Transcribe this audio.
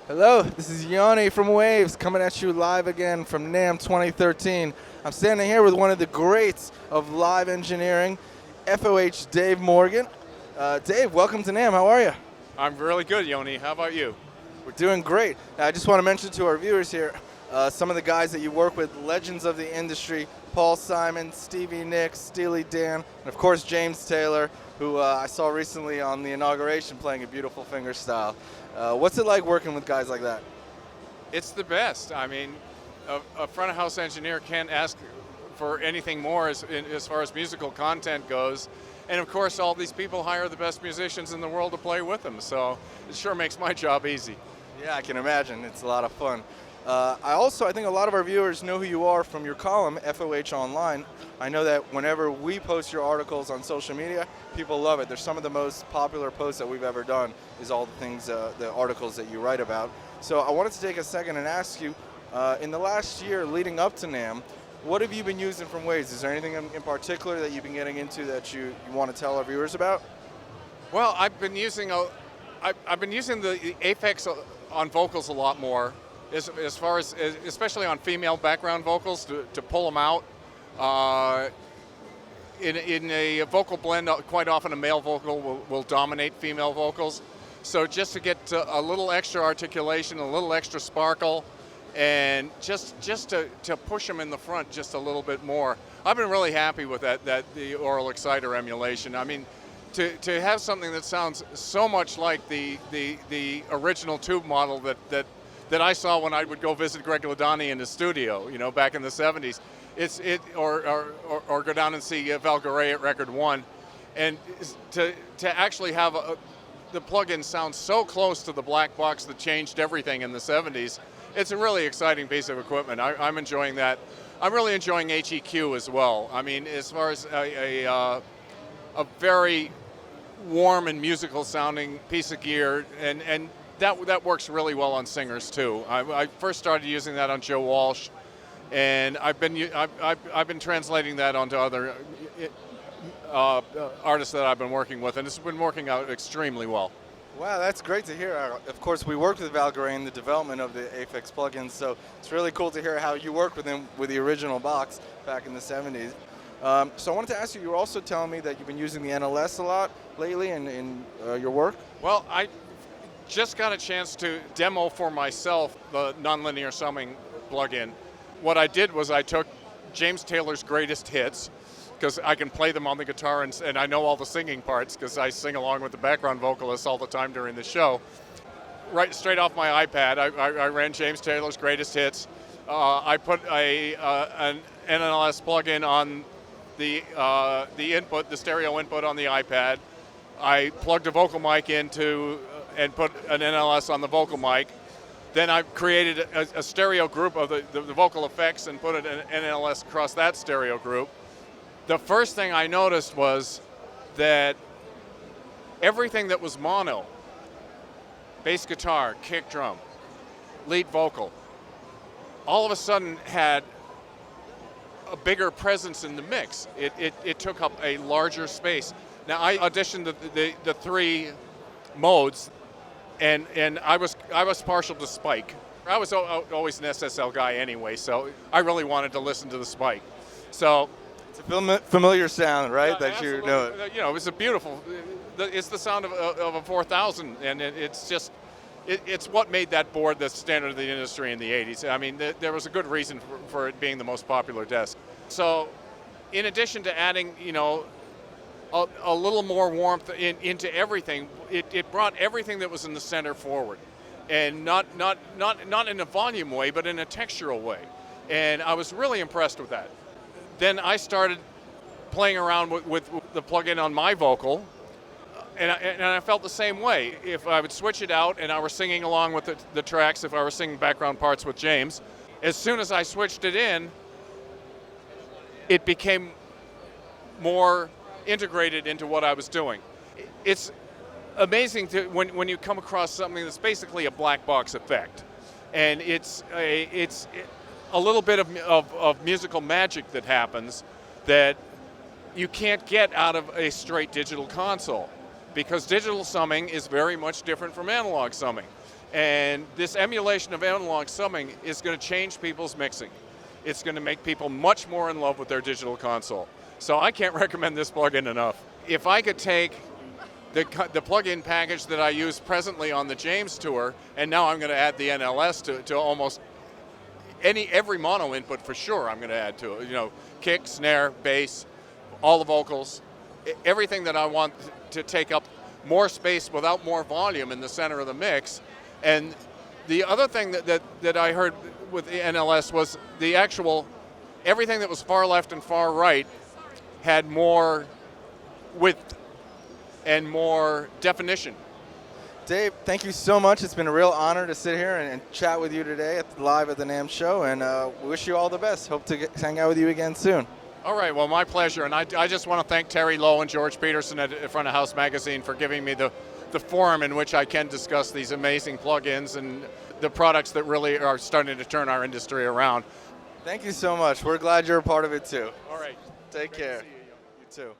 Hello, this is Yoni from Waves coming at you live again from NAMM 2013. I'm standing here with one of the greats of live engineering, FOH Dave Morgan. Dave, welcome to NAMM. How are you? I'm really good, Yoni. How about you? We're doing great. I just want to mention to our viewers here, some of the guys that you work with, legends of the industry, Paul Simon, Stevie Nicks, Steely Dan, and of course James Taylor, who I saw recently on the inauguration playing a beautiful fingerstyle. What's it like working with guys like that? It's the best. I mean, a front of house engineer can't ask for anything more as far as musical content goes. And of course, all these people hire the best musicians in the world to play with them. So it sure makes my job easy. Yeah, I can imagine. It's a lot of fun. I think a lot of our viewers know who you are from your column, FOH Online. I know that whenever we post your articles on social media, people love it. They're some of the most popular posts that we've ever done, is all the things, the articles that you write about. So I wanted to take a second and ask you, in the last year leading up to NAMM, what have you been using from Waves? Is there anything in particular that you've been getting into that you want to tell our viewers about? Well, I've been using the Aphex on vocals a lot more, as far as especially on female background vocals to pull them out. In a vocal blend, quite often a male vocal will dominate female vocals. So just to get a little extra articulation, a little extra sparkle, and just to push them in the front just a little bit more. I've been really happy with the Aural Exciter emulation. I mean, to have something that sounds so much like the original tube model that I saw when I would go visit Greg Ladani in his studio, you know, back in the 70s. Or go down and see Val Garay at Record One, and to actually have the plug-in sound so close to the black box that changed everything in the 70s. It's a really exciting piece of equipment. I'm enjoying that. I'm really enjoying HEQ as well. I mean, as far as a very warm and musical sounding piece of gear, and that works really well on singers too. I first started using that on Joe Walsh, and I've been translating that onto other artists that I've been working with, and it's been working out extremely well. Wow, that's great to hear. Of course, we worked with Val Garay in the development of the Aphex plugins, so it's really cool to hear how you worked with him with the original box back in the 70s. So I wanted to ask you, you were also telling me that you've been using the NLS a lot lately in your work? Well, I just got a chance to demo for myself the Nonlinear Summing plugin. What I did was I took James Taylor's greatest hits, because I can play them on the guitar and I know all the singing parts because I sing along with the background vocalists all the time during the show. Right straight off my iPad, I ran James Taylor's greatest hits. I put an NLS plugin on the input, the stereo input on the iPad. I plugged a vocal mic into and put an NLS on the vocal mic. Then I created a stereo group of the vocal effects and put an NLS across that stereo group. The first thing I noticed was that everything that was mono, bass guitar, kick drum, lead vocal, all of a sudden had a bigger presence in the mix. It took up a larger space. Now I auditioned the three modes, and I was partial to spike. I was always an SSL guy anyway, so I really wanted to listen to the spike. So it's a familiar sound, right? Yeah, that you know it. You know, it's a beautiful. It's the sound of a 4000, and it's what made that board the standard of the industry in the 80s. I mean, there was a good reason for it being the most popular desk. So, in addition to adding, you know, a little more warmth into everything, it brought everything that was in the center forward, and not in a volume way, but in a textural way. And I was really impressed with that. Then I started playing around with the plug-in on my vocal, and I felt the same way. If I would switch it out and I were singing along with the tracks, if I were singing background parts with James, as soon as I switched it in, it became more integrated into what I was doing. It's amazing when you come across something that's basically a black box effect, and it's a little bit of musical magic that happens that you can't get out of a straight digital console, because digital summing is very much different from analog summing. And this emulation of analog summing is going to change people's mixing. It's going to make people much more in love with their digital console. So I can't recommend this plugin enough. If I could take the plug-in package that I use presently on the James tour, and now I'm going to add the NLS to almost every mono input for sure I'm going to add to it. You know, kick, snare, bass, all the vocals, everything that I want to take up more space without more volume in the center of the mix. And the other thing that I heard with the NLS was the actual, everything that was far left and far right had more width and more definition. Dave, thank you so much. It's been a real honor to sit here and chat with you today live at the NAMM show, and we wish you all the best. Hope to hang out with you again soon. All right, well, my pleasure. And I just want to thank Terry Lowe and George Peterson at Front of House Magazine for giving me the forum in which I can discuss these amazing plugins and the products that really are starting to turn our industry around. Thank you so much. We're glad you're a part of it too. All right. Take care. To see you. You too.